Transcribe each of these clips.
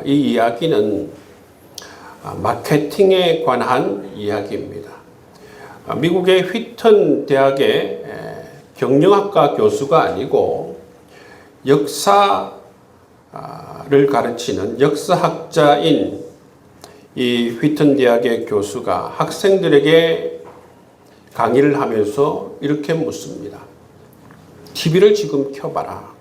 이 이야기는 마케팅에 관한 이야기입니다. 미국의 휘튼 대학의 경영학과 교수가 아니고 역사를 가르치는 역사학자인 이 휘튼 대학의 교수가 학생들에게 강의를 하면서 이렇게 묻습니다. TV를 지금 켜봐라.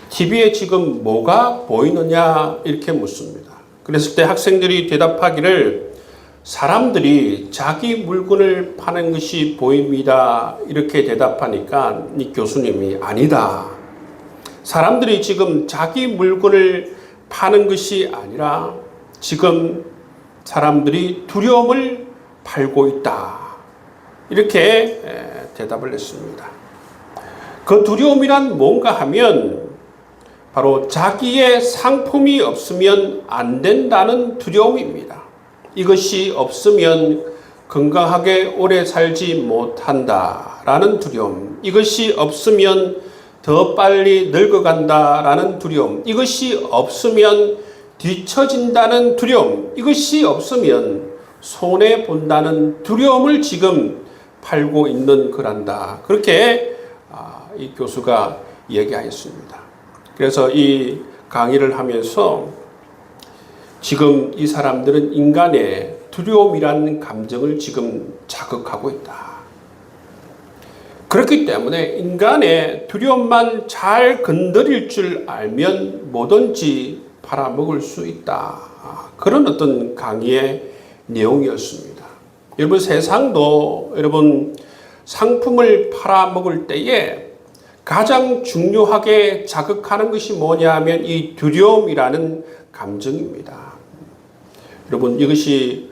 TV에 지금 뭐가 보이느냐 이렇게 묻습니다. 그랬을 때 학생들이 대답하기를 사람들이 자기 물건을 파는 것이 보입니다. 이렇게 대답하니까 이 교수님이 아니다. 사람들이 지금 자기 물건을 파는 것이 아니라 지금 사람들이 두려움을 팔고 있다. 이렇게 대답을 했습니다. 그 두려움이란 뭔가 하면 바로 자기의 상품이 없으면 안 된다는 두려움입니다. 이것이 없으면 건강하게 오래 살지 못한다라는 두려움. 이것이 없으면 더 빨리 늙어간다라는 두려움. 이것이 없으면 뒤처진다는 두려움. 이것이 없으면 손해본다는 두려움을 지금 팔고 있는 거란다. 그렇게 이 교수가 얘기하였습니다. 그래서 이 강의를 하면서 지금 이 사람들은 인간의 두려움이라는 감정을 지금 자극하고 있다. 그렇기 때문에 인간의 두려움만 잘 건드릴 줄 알면 뭐든지 팔아먹을 수 있다. 그런 어떤 강의의 내용이었습니다. 여러분, 세상도 여러분 상품을 팔아먹을 때에 가장 중요하게 자극하는 것이 뭐냐 하면 이 두려움이라는 감정입니다. 여러분, 이것이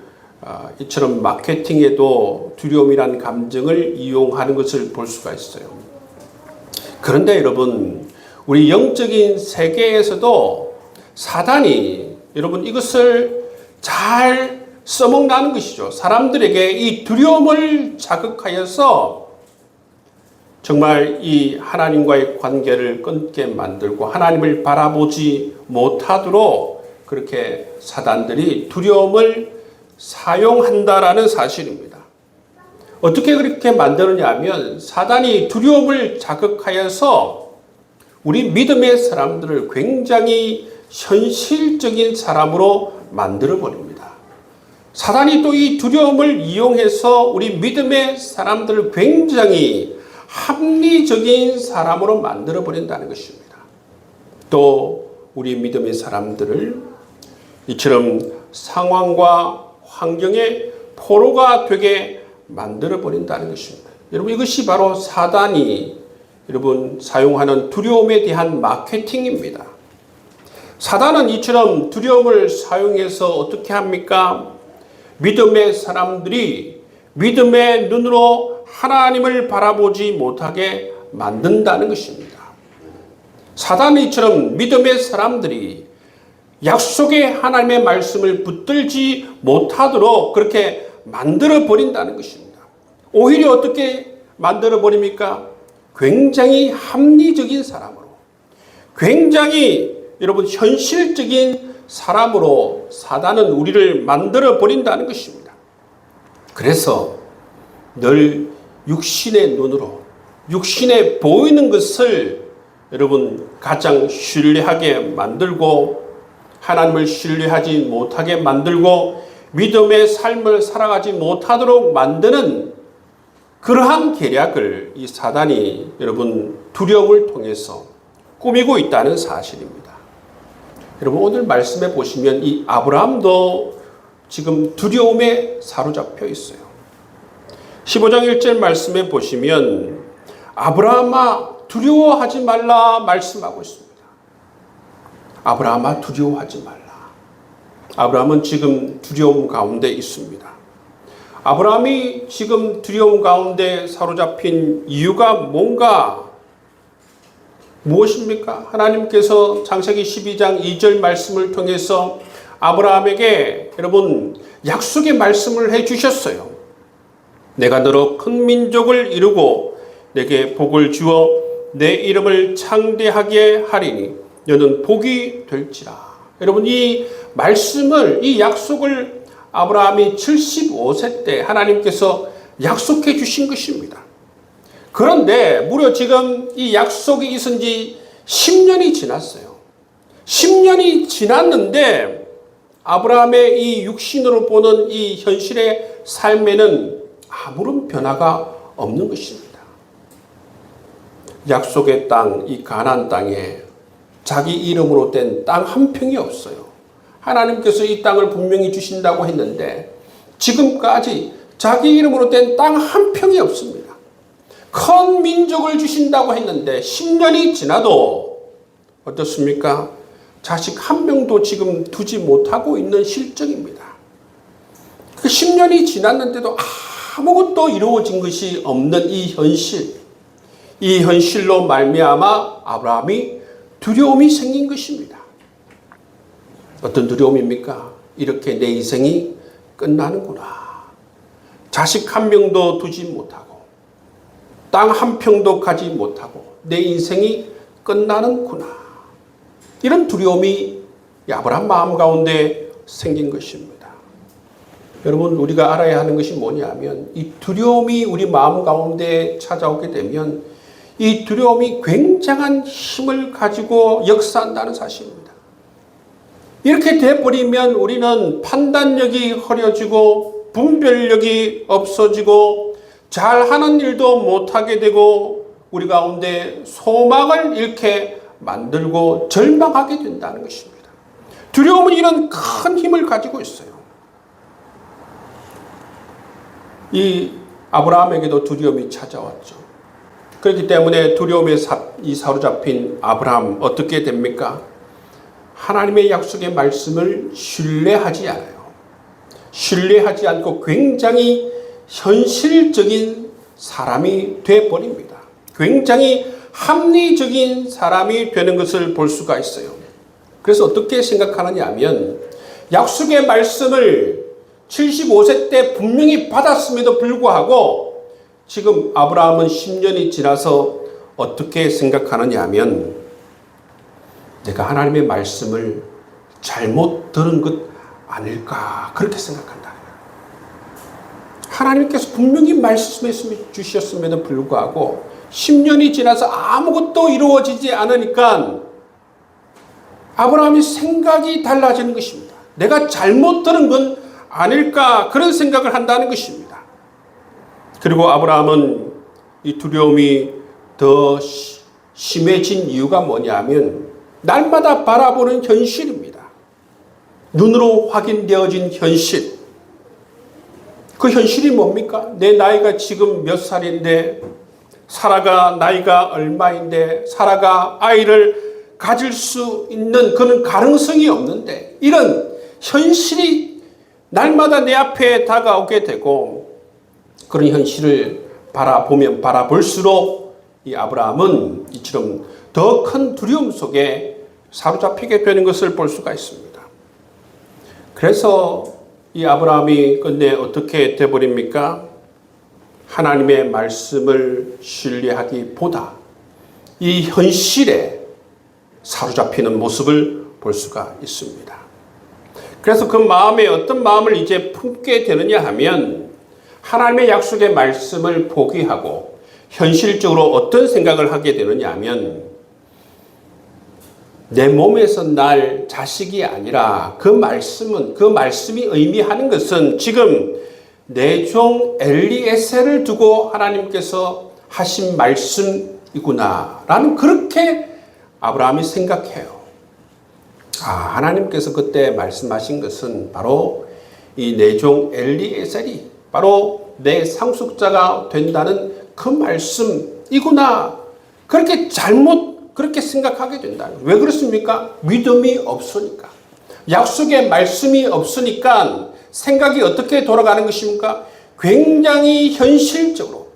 이처럼 마케팅에도 두려움이라는 감정을 이용하는 것을 볼 수가 있어요. 그런데 여러분, 우리 영적인 세계에서도 사단이 여러분 이것을 잘 써먹는 것이죠. 사람들에게 이 두려움을 자극하여서 정말 이 하나님과의 관계를 끊게 만들고 하나님을 바라보지 못하도록 그렇게 사단들이 두려움을 사용한다라는 사실입니다. 어떻게 그렇게 만드느냐 하면 사단이 두려움을 자극하여서 우리 믿음의 사람들을 굉장히 현실적인 사람으로 만들어 버립니다. 사단이 또 이 두려움을 이용해서 우리 믿음의 사람들을 굉장히 합리적인 사람으로 만들어 버린다는 것입니다. 또 우리 믿음의 사람들을 이처럼 상황과 환경의 포로가 되게 만들어 버린다는 것입니다. 여러분, 이것이 바로 사단이 여러분 사용하는 두려움에 대한 마케팅입니다. 사단은 이처럼 두려움을 사용해서 어떻게 합니까? 믿음의 사람들이 믿음의 눈으로 하나님을 바라보지 못하게 만든다는 것입니다. 사단이 이처럼 믿음의 사람들이 약속의 하나님의 말씀을 붙들지 못하도록 그렇게 만들어 버린다는 것입니다. 오히려 어떻게 만들어 버립니까? 굉장히 합리적인 사람으로, 굉장히 여러분 현실적인 사람으로 사단은 우리를 만들어 버린다는 것입니다. 그래서 늘 육신의 눈으로, 육신에 보이는 것을 여러분 가장 신뢰하게 만들고 하나님을 신뢰하지 못하게 만들고 믿음의 삶을 살아가지 못하도록 만드는 그러한 계략을 이 사단이 여러분 두려움을 통해서 꾸미고 있다는 사실입니다. 여러분, 오늘 말씀에 보시면 이 아브라함도 지금 두려움에 사로잡혀 있어요. 15장 1절 말씀에 보시면 아브라함아 두려워하지 말라 말씀하고 있습니다. 아브라함아 두려워하지 말라. 아브라함은 지금 두려움 가운데 있습니다. 아브라함이 지금 두려움 가운데 사로잡힌 이유가 무엇입니까? 하나님께서 창세기 12장 2절 말씀을 통해서 아브라함에게 여러분 약속의 말씀을 해주셨어요. 내가 너로 큰 민족을 이루고 내게 복을 주어 내 이름을 창대하게 하리니 너는 복이 될지라. 여러분, 이 말씀을, 이 약속을 아브라함이 75세 때 하나님께서 약속해 주신 것입니다. 그런데 무려 지금 이 약속이 있은 지 10년이 지났어요. 10년이 지났는데 아브라함의 이 육신으로 보는 이 현실의 삶에는 아무런 변화가 없는 것입니다. 약속의 땅, 이 가나안 땅에 자기 이름으로 된 땅 한 평이 없어요. 하나님께서 이 땅을 분명히 주신다고 했는데 지금까지 자기 이름으로 된 땅 한 평이 없습니다. 큰 민족을 주신다고 했는데 10년이 지나도 어떻습니까? 자식 한 명도 지금 두지 못하고 있는 실정입니다. 그 10년이 지났는데도 아무것도 이루어진 것이 없는 이 현실, 이 현실로 말미암아 아브라함이 두려움이 생긴 것입니다. 어떤 두려움입니까? 이렇게 내 인생이 끝나는구나. 자식 한 명도 두지 못하고 땅 한 평도 가지 못하고 내 인생이 끝나는구나. 이런 두려움이 아브라함 마음 가운데 생긴 것입니다. 여러분, 우리가 알아야 하는 것이 뭐냐면 이 두려움이 우리 마음 가운데 찾아오게 되면 이 두려움이 굉장한 힘을 가지고 역사한다는 사실입니다. 이렇게 돼버리면 우리는 판단력이 흐려지고 분별력이 없어지고 잘하는 일도 못하게 되고 우리 가운데 소망을 잃게 만들고 절망하게 된다는 것입니다. 두려움은 이런 큰 힘을 가지고 있어요. 이 아브라함에게도 두려움이 찾아왔죠. 그렇기 때문에 두려움에 사로잡힌 아브라함 어떻게 됩니까? 하나님의 약속의 말씀을 신뢰하지 않아요. 신뢰하지 않고 굉장히 현실적인 사람이 되어버립니다. 굉장히 합리적인 사람이 되는 것을 볼 수가 있어요. 그래서 어떻게 생각하느냐 하면 약속의 말씀을 75세 때 분명히 받았음에도 불구하고 지금 아브라함은 10년이 지나서 어떻게 생각하느냐 하면 내가 하나님의 말씀을 잘못 들은 것 아닐까 그렇게 생각한다. 하나님께서 분명히 말씀해 주셨음에도 불구하고 10년이 지나서 아무것도 이루어지지 않으니까 아브라함이 생각이 달라지는 것입니다. 내가 잘못 들은 건 아닐까 그런 생각을 한다는 것입니다. 그리고 아브라함은 이 두려움이 더 심해진 이유가 뭐냐면 날마다 바라보는 현실입니다. 눈으로 확인되어진 현실. 그 현실이 뭡니까? 내 나이가 지금 몇 살인데 사라가 나이가 얼마인데 사라가 아이를 가질 수 있는 그런 가능성이 없는데 이런 현실이 날마다 내 앞에 다가오게 되고 그런 현실을 바라보면 바라볼수록 이 아브라함은 이처럼 더 큰 두려움 속에 사로잡히게 되는 것을 볼 수가 있습니다. 그래서 이 아브라함이 끝내 어떻게 되어버립니까? 하나님의 말씀을 신뢰하기보다 이 현실에 사로잡히는 모습을 볼 수가 있습니다. 그래서 그 마음에 어떤 마음을 이제 품게 되느냐 하면 하나님의 약속의 말씀을 포기하고 현실적으로 어떤 생각을 하게 되느냐 하면 내 몸에서 날 자식이 아니라 그 말씀이 의미하는 것은 지금 내 종 엘리에셀을 두고 하나님께서 하신 말씀이구나 라는 그렇게 아브라함이 생각해요. 하나님께서 그때 말씀하신 것은 바로 이 내 종 엘리에셀이 바로 내 상속자가 된다는 그 말씀이구나 그렇게 생각하게 된다. 왜 그렇습니까? 믿음이 없으니까. 약속의 말씀이 없으니까 생각이 어떻게 돌아가는 것입니까? 굉장히 현실적으로,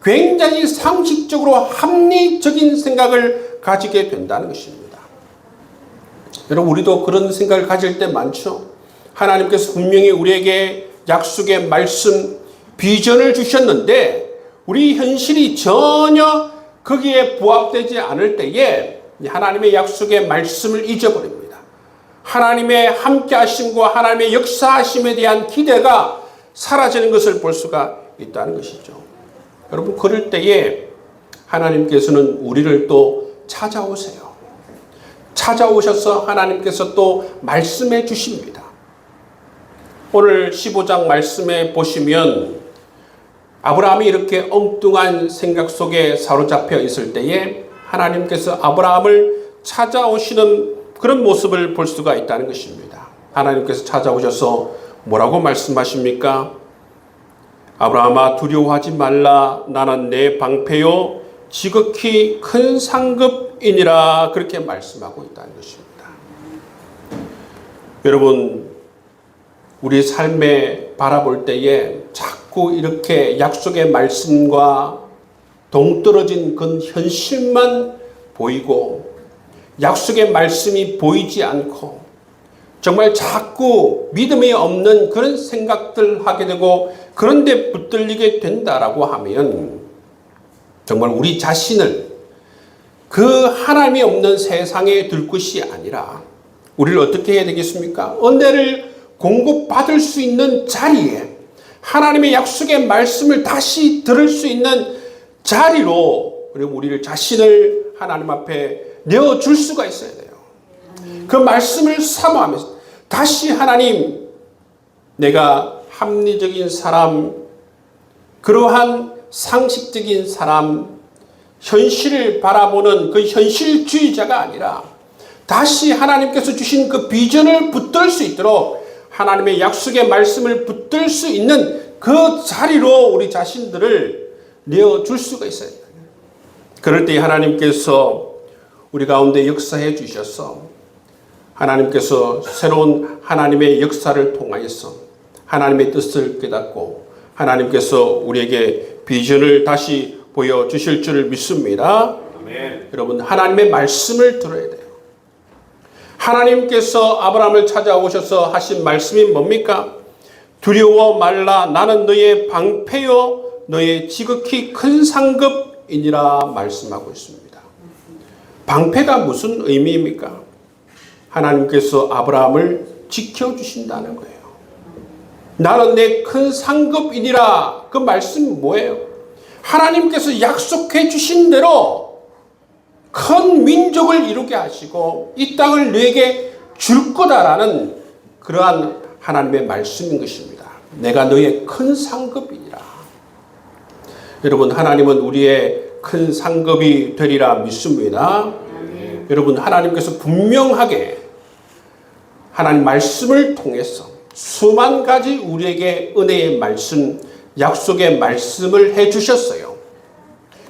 굉장히 상식적으로 합리적인 생각을 가지게 된다는 것입니다. 여러분, 우리도 그런 생각을 가질 때 많죠. 하나님께서 분명히 우리에게 약속의 말씀, 비전을 주셨는데 우리 현실이 전혀 거기에 부합되지 않을 때에 하나님의 약속의 말씀을 잊어버립니다. 하나님의 함께 하심과 하나님의 역사하심에 대한 기대가 사라지는 것을 볼 수가 있다는 것이죠. 여러분, 그럴 때에 하나님께서는 우리를 또 찾아오세요. 찾아오셔서 하나님께서 또 말씀해 주십니다. 오늘 15장 말씀에 보시면 아브라함이 이렇게 엉뚱한 생각 속에 사로잡혀 있을 때에 하나님께서 아브라함을 찾아오시는 그런 모습을 볼 수가 있다는 것입니다. 하나님께서 찾아오셔서 뭐라고 말씀하십니까? 아브라함아, 두려워하지 말라. 나는 내 방패요 지극히 큰 상급이니라. 그렇게 말씀하고 있다는 것입니다. 여러분, 우리 삶에 바라볼 때에 자꾸 이렇게 약속의 말씀과 동떨어진 그 현실만 보이고 약속의 말씀이 보이지 않고 정말 자꾸 믿음이 없는 그런 생각들 하게 되고 그런데 붙들리게 된다라고 하면 정말 우리 자신을 그 하나님이 없는 세상에 둘 것이 아니라 우리를 어떻게 해야 되겠습니까? 은혜를 공급받을 수 있는 자리에 하나님의 약속의 말씀을 다시 들을 수 있는 자리로 우리를 자신을 하나님 앞에 내어줄 수가 있어야 돼요. 그 말씀을 사모하면서 다시 하나님, 내가 합리적인 사람, 그러한 상식적인 사람, 현실을 바라보는 그 현실주의자가 아니라 다시 하나님께서 주신 그 비전을 붙들 수 있도록 하나님의 약속의 말씀을 붙들 수 있는 그 자리로 우리 자신들을 내어줄 수가 있어야 돼요. 그럴 때 하나님께서 우리 가운데 역사해 주셔서 하나님께서 새로운 하나님의 역사를 통하여서 하나님의 뜻을 깨닫고 하나님께서 우리에게 비전을 다시 보여주실 줄을 믿습니다. 아멘. 여러분, 하나님의 말씀을 들어야 돼요. 하나님께서 아브라함을 찾아오셔서 하신 말씀이 뭡니까? 두려워 말라. 나는 너의 방패요 너의 지극히 큰 상급이니라 말씀하고 있습니다. 방패가 무슨 의미입니까? 하나님께서 아브라함을 지켜주신다는 거예요. 나는 내 큰 상급이니라. 그 말씀은 뭐예요? 하나님께서 약속해 주신 대로 큰 민족을 이루게 하시고 이 땅을 너에게 줄 거다라는 그러한 하나님의 말씀인 것입니다. 내가 너의 큰 상급이니라. 여러분, 하나님은 우리의 큰 상급이 되리라 믿습니다. 여러분, 하나님께서 분명하게 하나님 말씀을 통해서 수만 가지 우리에게 은혜의 말씀, 약속의 말씀을 해주셨어요.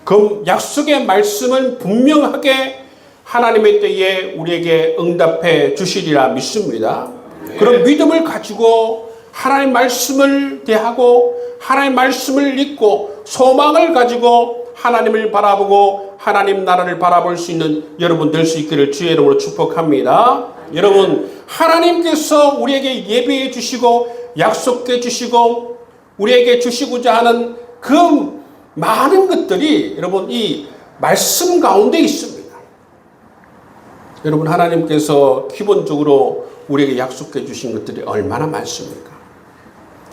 그 약속의 말씀은 분명하게 하나님의 때에 우리에게 응답해 주시리라 믿습니다. 그런 믿음을 가지고 하나님 말씀을 대하고 하나님 말씀을 믿고 소망을 가지고 하나님을 바라보고 하나님 나라를 바라볼 수 있는 여러분 될 수 있기를 주의 이름으로 축복합니다. 여러분, 하나님께서 우리에게 예배해 주시고 약속해 주시고 우리에게 주시고자 하는 그 많은 것들이 여러분 이 말씀 가운데 있습니다. 여러분, 하나님께서 기본적으로 우리에게 약속해 주신 것들이 얼마나 많습니까?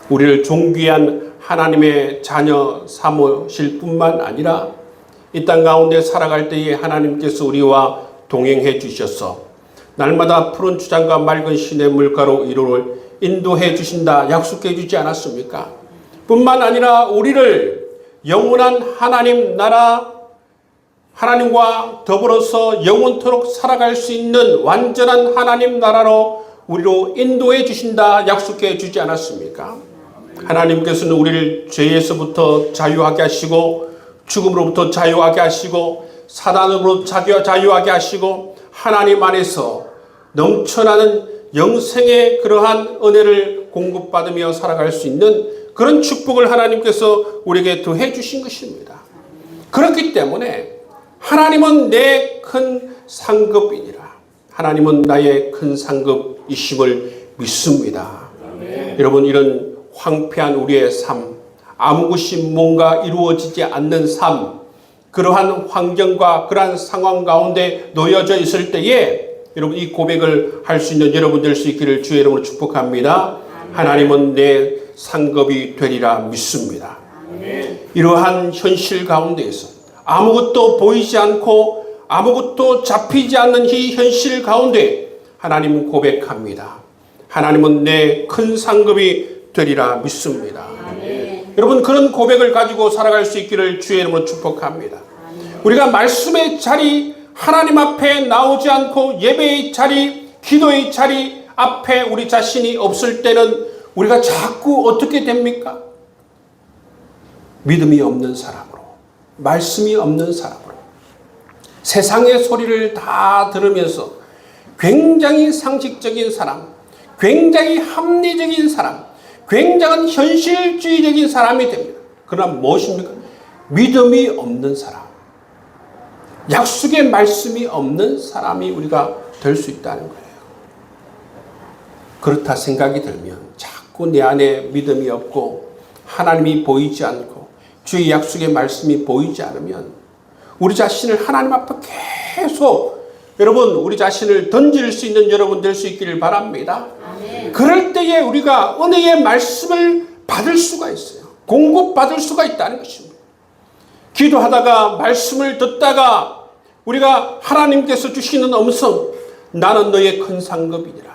우리를 존귀한 하나님의 자녀 삼으실 뿐만 아니라 이 땅 가운데 살아갈 때에 하나님께서 우리와 동행해 주셔서 날마다 푸른 주장과 맑은 시내 물가로 이루를 인도해 주신다 약속해 주지 않았습니까? 뿐만 아니라 우리를 영원한 하나님 나라 하나님과 더불어서 영원토록 살아갈 수 있는 완전한 하나님 나라로 우리로 인도해 주신다 약속해 주지 않았습니까? 하나님께서는 우리를 죄에서부터 자유하게 하시고 죽음으로부터 자유하게 하시고 사단으로부터 자유하게 하시고 하나님 안에서 넘쳐나는 영생의 그러한 은혜를 공급받으며 살아갈 수 있는 그런 축복을 하나님께서 우리에게 더해 주신 것입니다. 그렇기 때문에 하나님은 내 큰 상급이니라. 하나님은 나의 큰 상급이심을 믿습니다. 여러분, 이런 황폐한 우리의 삶, 아무 것이 뭔가 이루어지지 않는 삶, 그러한 환경과 그러한 상황 가운데 놓여져 있을 때에 여러분 이 고백을 할 수 있는 여러분 될 수 있기를 주의 이름으로 축복합니다. 하나님은 내 상급이 되리라 믿습니다. 이러한 현실 가운데에서 아무것도 보이지 않고 아무것도 잡히지 않는 이 현실 가운데 하나님은 고백합니다. 하나님은 내 큰 상급이 되리라 믿습니다. 여러분 그런 고백을 가지고 살아갈 수 있기를 주의 이름으로 축복합니다. 우리가 말씀의 자리, 하나님 앞에 나오지 않고 예배의 자리, 기도의 자리 앞에 우리 자신이 없을 때는 우리가 자꾸 어떻게 됩니까? 믿음이 없는 사람으로, 말씀이 없는 사람으로, 세상의 소리를 다 들으면서 굉장히 상식적인 사람, 굉장히 합리적인 사람, 굉장한 현실주의적인 사람이 됩니다. 그러나 무엇입니까? 믿음이 없는 사람, 약속의 말씀이 없는 사람이 우리가 될 수 있다는 거예요. 그렇다 생각이 들면 자꾸 내 안에 믿음이 없고 하나님이 보이지 않고 주의 약속의 말씀이 보이지 않으면 우리 자신을 하나님 앞에 계속 여러분 우리 자신을 던질 수 있는 여러분 될 수 있기를 바랍니다. 아멘. 그럴 때에 우리가 은혜의 말씀을 받을 수가 있어요. 공급받을 수가 있다는 것입니다. 기도하다가 말씀을 듣다가 우리가 하나님께서 주시는 음성, 나는 너의 큰 상급이니라.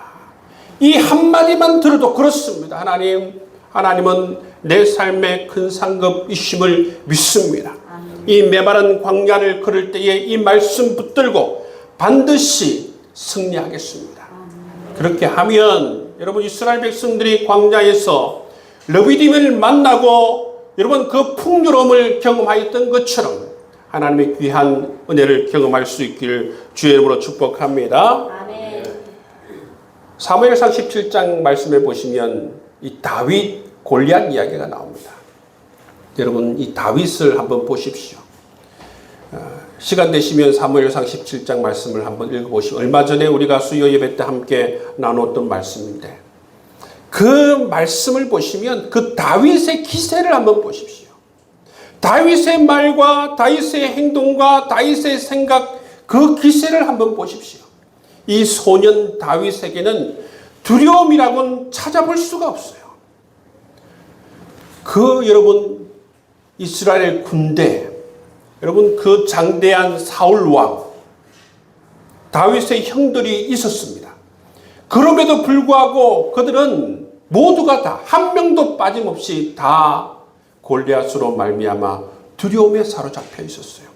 이 한마디만 들어도 그렇습니다. 하나님은 내 삶의 큰 상급이심을 믿습니다. 이 메마른 광야를 걸을 때에 이 말씀 붙들고 반드시 승리하겠습니다. 그렇게 하면 여러분 이스라엘 백성들이 광야에서 르비딤을 만나고 여러분 그 풍요로움을 경험하였던 것처럼 하나님의 귀한 은혜를 경험할 수 있기를 주의 이름으로 축복합니다. 아멘. 사무엘상 17장 말씀에 보시면 이 다윗 골리앗 이야기가 나옵니다. 여러분 이 다윗을 한번 보십시오. 시간 되시면 사무엘상 17장 말씀을 한번 읽어보시고 얼마 전에 우리가 수요 예배 때 함께 나눴던 말씀인데 그 말씀을 보시면 그 다윗의 기세를 한번 보십시오. 다윗의 말과 다윗의 행동과 다윗의 생각 그 기세를 한번 보십시오. 이 소년 다윗에게는 두려움이라고는 찾아볼 수가 없어요. 여러분 이스라엘 군대 여러분 그 장대한 사울 왕 다윗의 형들이 있었습니다. 그럼에도 불구하고 그들은 모두가 다 한 명도 빠짐없이 다 골리앗으로 말미암아 두려움에 사로잡혀 있었어요.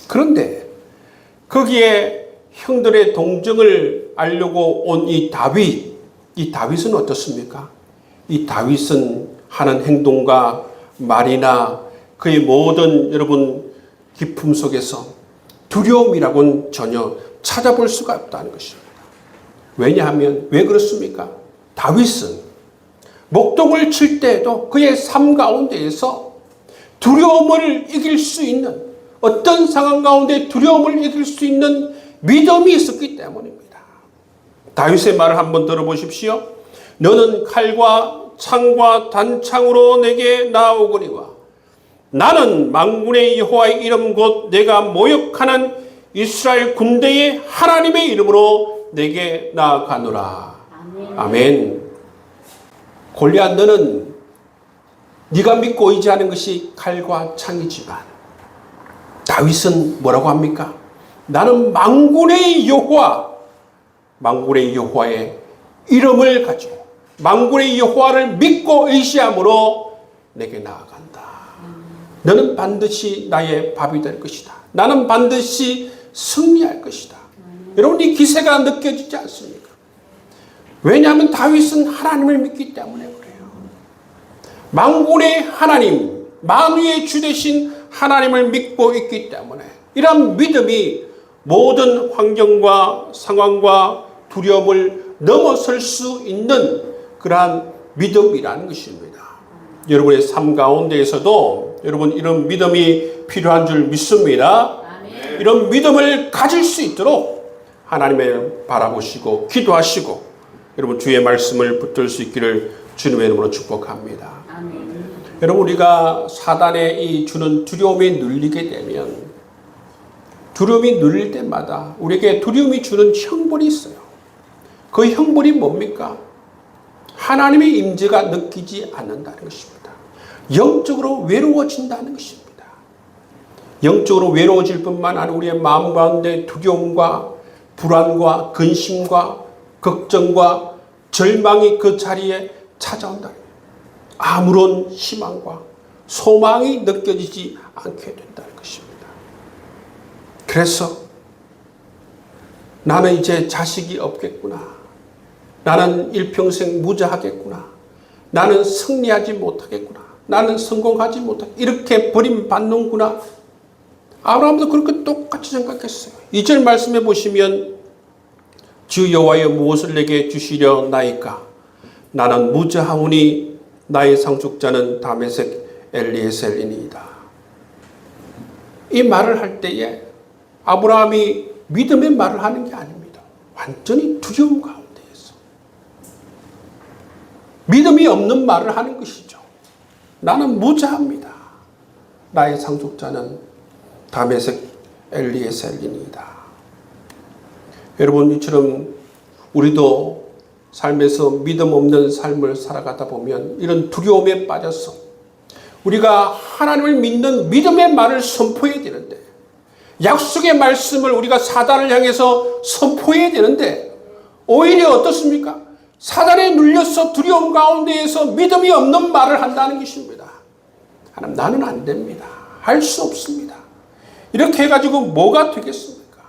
그런데 거기에 형들의 동정을 알려고 온 이 다윗은 어떻습니까? 이 다윗은 하는 행동과 말이나 그의 모든 여러분 기품 속에서 두려움이라고는 전혀 찾아볼 수가 없다는 것입니다. 왜냐하면 왜 그렇습니까? 다윗은 목동을 칠 때에도 그의 삶 가운데에서 두려움을 이길 수 있는 어떤 상황 가운데 두려움을 이길 수 있는 믿음이 있었기 때문입니다. 다윗의 말을 한번 들어보십시오. 너는 칼과 창과 단창으로 내게 나아오거니와 나는 만군의 여호와의 이름 곧 내가 모욕하는 이스라엘 군대의 하나님의 이름으로 내게 나아가노라. 아멘. 골리앗 너는 네가 믿고 의지하는 것이 칼과 창이지만 다윗은 뭐라고 합니까? 나는 만군의 여호와의 이름을 가지고 만군의 여호와를 믿고 의지함으로 내게 나아간다. 너는 반드시 나의 밥이 될 것이다. 나는 반드시 승리할 것이다. 여러분 이 기세가 느껴지지 않습니까? 왜냐하면 다윗은 하나님을 믿기 때문에 그래요. 만군의 하나님, 만유의 주 되신 하나님을 믿고 있기 때문에 이런 믿음이 모든 환경과 상황과 두려움을 넘어설 수 있는 그러한 믿음이라는 것입니다. 여러분의 삶 가운데에서도 여러분 이런 믿음이 필요한 줄 믿습니다. 아멘. 이런 믿음을 가질 수 있도록 하나님을 바라보시고 기도하시고 여러분 주의 말씀을 붙들 수 있기를 주님의 이름으로 축복합니다. 아멘. 여러분 우리가 사단의 이 주는 두려움에 눌리게 되면 두려움이 눌릴 때마다 우리에게 두려움이 주는 형벌이 있어요. 그 형벌이 뭡니까? 하나님의 임재가 느끼지 않는다는 것입니다. 영적으로 외로워진다는 것입니다. 영적으로 외로워질 뿐만 아니라 우리의 마음 가운데 두려움과 불안과 근심과 걱정과 절망이 그 자리에 찾아온다. 아무런 희망과 소망이 느껴지지 않게 된다는 것입니다. 그래서 나는 이제 자식이 없겠구나. 나는 일평생 무자하겠구나. 나는 승리하지 못하겠구나. 나는 성공하지 못하겠구나. 이렇게 버림받는구나. 아브라함도 그렇게 똑같이 생각했어요. 2절 말씀해 보시면 주 여호와여 무엇을 내게 주시려 나이까? 나는 무자하오니 나의 상속자는 다메섹 엘리에셀이니이다. 이 말을 할 때에 아브라함이 믿음의 말을 하는 게 아닙니다. 완전히 두려움 가운데에서 믿음이 없는 말을 하는 것이죠. 나는 무자합니다. 나의 상속자는 다메섹 엘리에셀이니이다. 여러분, 이처럼 우리도 삶에서 믿음 없는 삶을 살아가다 보면 이런 두려움에 빠져서 우리가 하나님을 믿는 믿음의 말을 선포해야 되는데, 약속의 말씀을 우리가 사단을 향해서 선포해야 되는데, 오히려 어떻습니까? 사단에 눌려서 두려움 가운데에서 믿음이 없는 말을 한다는 것입니다. 하나님, 나는 안 됩니다. 할 수 없습니다. 이렇게 해가지고 뭐가 되겠습니까?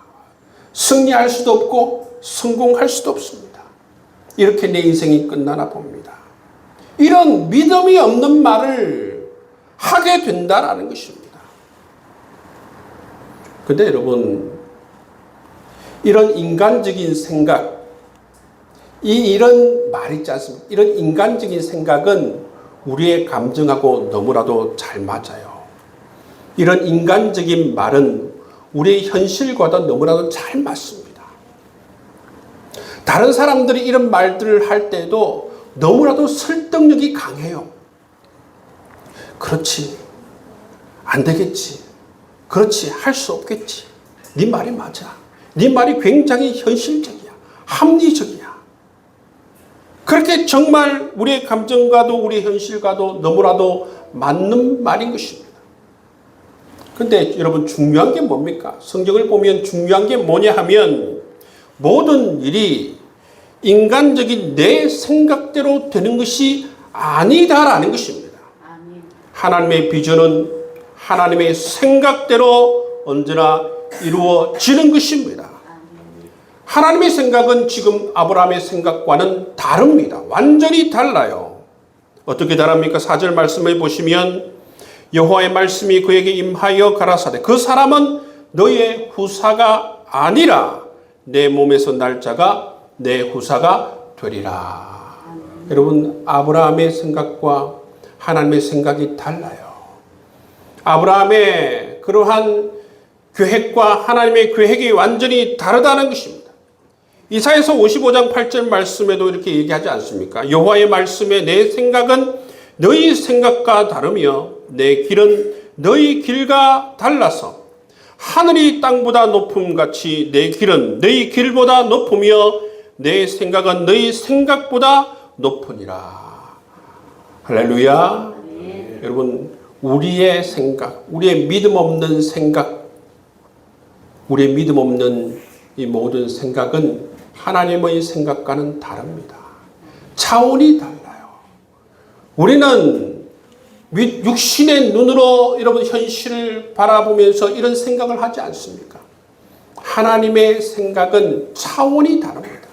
승리할 수도 없고 성공할 수도 없습니다. 이렇게 내 인생이 끝나나 봅니다. 이런 믿음이 없는 말을 하게 된다라는 것입니다. 근데 여러분, 이런 인간적인 생각, 이런 말이 있지 않습니까? 이런 인간적인 생각은 우리의 감정하고 너무나도 잘 맞아요. 이런 인간적인 말은 우리의 현실과도 너무나도 잘 맞습니다. 다른 사람들이 이런 말들을 할 때도 너무나도 설득력이 강해요. 그렇지, 안 되겠지, 그렇지, 할 수 없겠지, 네 말이 맞아, 네 말이 굉장히 현실적이야, 합리적이야. 그렇게 정말 우리의 감정과도 우리의 현실과도 너무나도 맞는 말인 것입니다. 근데 여러분, 중요한 게 뭡니까? 성경을 보면 중요한 게 뭐냐 하면 모든 일이 인간적인 내 생각대로 되는 것이 아니다라는 것입니다. 하나님의 비전은 하나님의 생각대로 언제나 이루어지는 것입니다. 하나님의 생각은 지금 아브라함의 생각과는 다릅니다. 완전히 달라요. 어떻게 다릅니까? 4절 말씀을 보시면 여호와의 말씀이 그에게 임하여 가라사대 그 사람은 너의 후사가 아니라 내 몸에서 날 자가 내 후사가 되리라. 여러분, 아브라함의 생각과 하나님의 생각이 달라요. 아브라함의 그러한 계획과 하나님의 계획이 완전히 다르다는 것입니다. 이사야서 55장 8절 말씀에도 이렇게 얘기하지 않습니까? 여호와의 말씀에 내 생각은 너희 생각과 다르며 내 길은 너희 길과 달라서 하늘이 땅보다 높음같이 내 길은 너희 길보다 높으며 내 생각은 너희 생각보다 높으니라. 할렐루야. 여러분, 우리의 생각, 우리의 믿음 없는 생각, 우리의 믿음 없는 이 모든 생각은 하나님의 생각과는 다릅니다. 차원이 달라요. 우리는 육신의 눈으로 여러분 현실을 바라보면서 이런 생각을 하지 않습니까? 하나님의 생각은 차원이 다릅니다.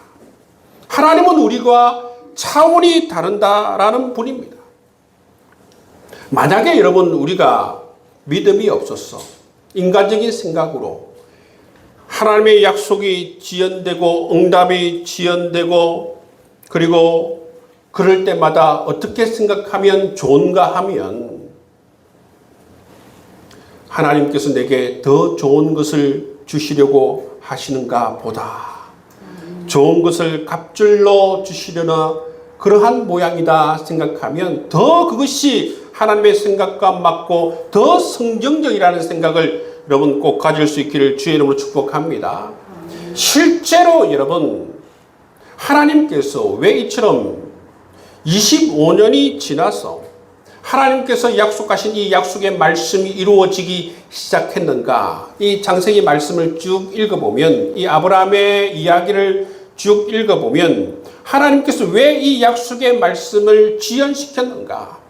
하나님은 우리가 차원이 다른다라는 분입니다. 만약에 여러분 우리가 믿음이 없어서 인간적인 생각으로 하나님의 약속이 지연되고 응답이 지연되고 그리고 그럴 때마다 어떻게 생각하면 좋은가 하면 하나님께서 내게 더 좋은 것을 주시려고 하시는가 보다 좋은 것을 갑절로 주시려나 그러한 모양이다 생각하면 더 그것이 하나님의 생각과 맞고 더 성경적이라는 생각을 여러분 꼭 가질 수 있기를 주의 이름으로 축복합니다. 실제로 여러분 하나님께서 왜 이처럼 25년이 지나서 하나님께서 약속하신 이 약속의 말씀이 이루어지기 시작했는가? 이 창세기 말씀을 쭉 읽어보면, 이 아브라함의 이야기를 쭉 읽어보면 하나님께서 왜 이 약속의 말씀을 지연시켰는가?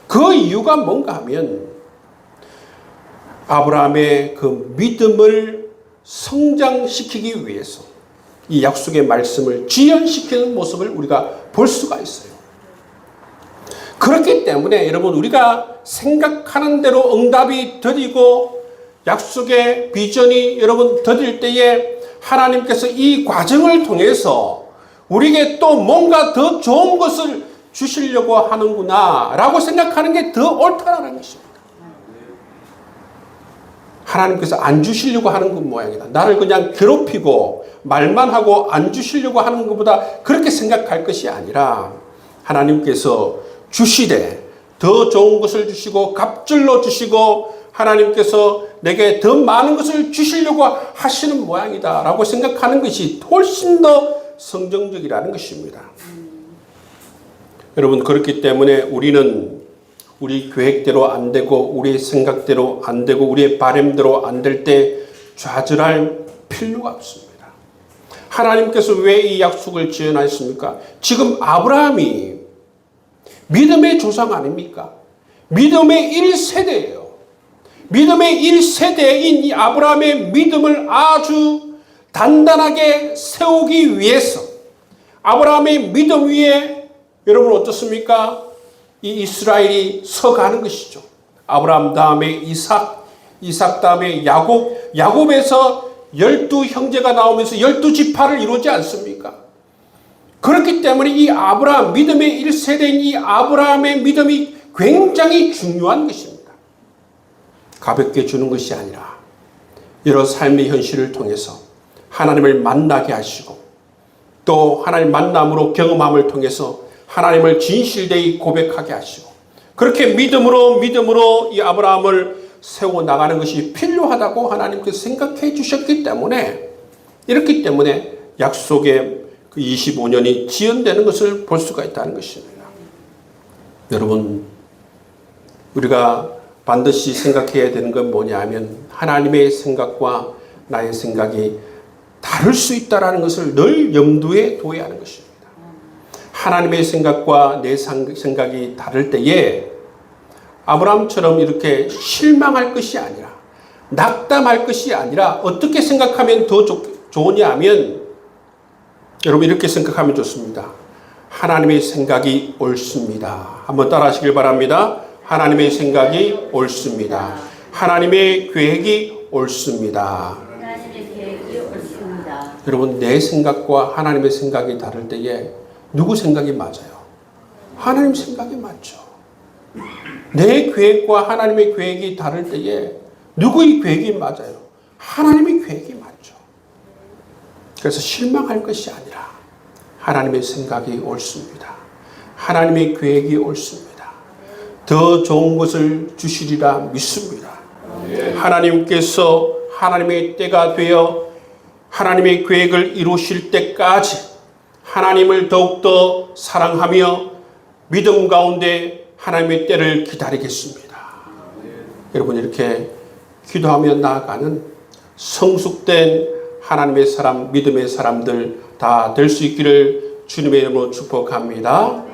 그 이유가 뭔가 하면 아브라함의 그 믿음을 성장시키기 위해서 이 약속의 말씀을 지연시키는 모습을 우리가 볼 수가 있어요. 그렇기 때문에 여러분 우리가 생각하는 대로 응답이 더디고 약속의 비전이 여러분 더딜 때에 하나님께서 이 과정을 통해서 우리에게 또 뭔가 더 좋은 것을 주시려고 하는구나 라고 생각하는 게 더 옳다라는 것입니다. 하나님께서 안 주시려고 하는 것 모양이다. 나를 그냥 괴롭히고 말만 하고 안 주시려고 하는 것보다 그렇게 생각할 것이 아니라 하나님께서 주시되 더 좋은 것을 주시고 갑절로 주시고 하나님께서 내게 더 많은 것을 주시려고 하시는 모양이다 라고 생각하는 것이 훨씬 더 성경적이라는 것입니다. 여러분 그렇기 때문에 우리는 우리 계획대로 안 되고 우리의 생각대로 안 되고 우리의 바람대로 안 될 때 좌절할 필요가 없습니다. 하나님께서 왜 이 약속을 지어놨습니까? 지금 아브라함이 믿음의 조상 아닙니까? 믿음의 1세대예요. 믿음의 1세대인 이 아브라함의 믿음을 아주 단단하게 세우기 위해서 아브라함의 믿음 위에 여러분 어떻습니까? 이 이스라엘이 서가는 것이죠. 아브라함 다음에 이삭, 이삭 다음에 야곱, 야곱에서 12형제가 나오면서 12지파를 이루지 않습니까? 그렇기 때문에 이 아브라함, 믿음의 1세대인 이 아브라함의 믿음이 굉장히 중요한 것입니다. 가볍게 주는 것이 아니라 여러 삶의 현실을 통해서 하나님을 만나게 하시고 또 하나님 만남으로 경험함을 통해서 하나님을 진실되이 고백하게 하시고 그렇게 믿음으로 이 아브라함을 세워나가는 것이 필요하다고 하나님께서 생각해 주셨기 때문에 이렇기 때문에 약속의 그 25년이 지연되는 것을 볼 수가 있다는 것입니다. 여러분 우리가 반드시 생각해야 되는 건 뭐냐면 하나님의 생각과 나의 생각이 다를 수 있다는 것을 늘 염두에 둬야 하는 것입니다. 하나님의 생각과 내 생각이 다를 때에 아브라함처럼 이렇게 실망할 것이 아니라 낙담할 것이 아니라 어떻게 생각하면 더 좋으냐 하면 여러분 이렇게 생각하면 좋습니다. 하나님의 생각이 옳습니다. 한번 따라 하시길 바랍니다. 하나님의 생각이 옳습니다. 하나님의 계획이 옳습니다. 하나님의 계획이 옳습니다. 여러분 내 생각과 하나님의 생각이 다를 때에 누구 생각이 맞아요? 하나님 생각이 맞죠. 내 계획과 하나님의 계획이 다를 때에 누구의 계획이 맞아요? 하나님의 계획이 맞죠. 그래서 실망할 것이 아니라 하나님의 생각이 옳습니다. 하나님의 계획이 옳습니다. 더 좋은 것을 주시리라 믿습니다. 하나님께서 하나님의 때가 되어 하나님의 계획을 이루실 때까지 하나님을 더욱더 사랑하며 믿음 가운데 하나님의 때를 기다리겠습니다. 여러분 이렇게 기도하며 나아가는 성숙된 하나님의 사람, 믿음의 사람들 다 될 수 있기를 주님의 이름으로 축복합니다.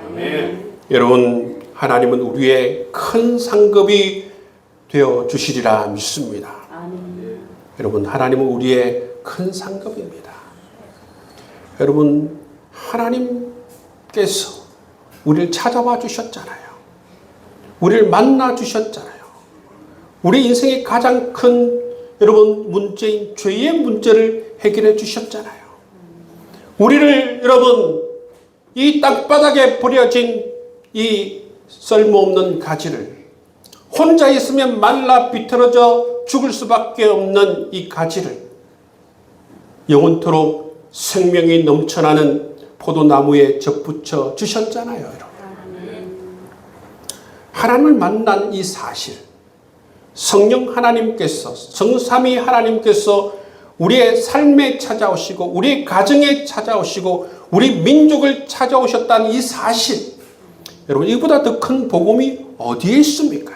여러분 하나님은 우리의 큰 상급이 되어 주시리라 믿습니다. 여러분 하나님은 우리의 큰 상급입니다. 여러분 하나님께서 우리를 찾아와 주셨잖아요. 우리를 만나 주셨잖아요. 우리 인생의 가장 큰 여러분 문제인 죄의 문제를 해결해 주셨잖아요. 우리를 여러분 이 땅바닥에 버려진 이 쓸모없는 가지를 혼자 있으면 말라 비틀어져 죽을 수밖에 없는 이 가지를 영원토록 생명이 넘쳐나는 포도나무에 접붙여 주셨잖아요. 여러분. 하나님을 만난 이 사실, 성령 하나님께서, 성삼위 하나님께서 우리의 삶에 찾아오시고 우리의 가정에 찾아오시고 우리 민족을 찾아오셨다는 이 사실, 여러분 이보다 더 큰 복음이 어디에 있습니까?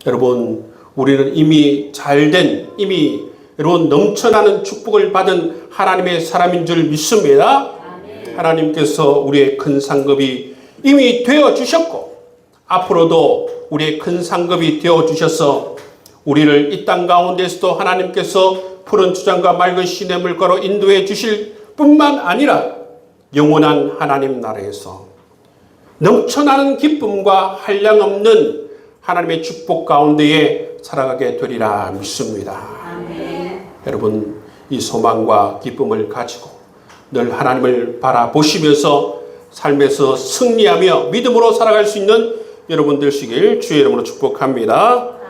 여러분 우리는 이미 잘된, 이미 여러분 넘쳐나는 축복을 받은 하나님의 사람인 줄 믿습니다. 하나님께서 우리의 큰 상급이 이미 되어주셨고 앞으로도 우리의 큰 상급이 되어주셔서 우리를 이 땅 가운데서도 하나님께서 푸른 주장과 맑은 시내 물가로 인도해 주실 뿐만 아니라 영원한 하나님 나라에서 넘쳐나는 기쁨과 한량없는 하나님의 축복 가운데에 살아가게 되리라 믿습니다. 여러분 이 소망과 기쁨을 가지고 늘 하나님을 바라보시면서 삶에서 승리하며 믿음으로 살아갈 수 있는 여러분 되시길 주의 이름으로 축복합니다.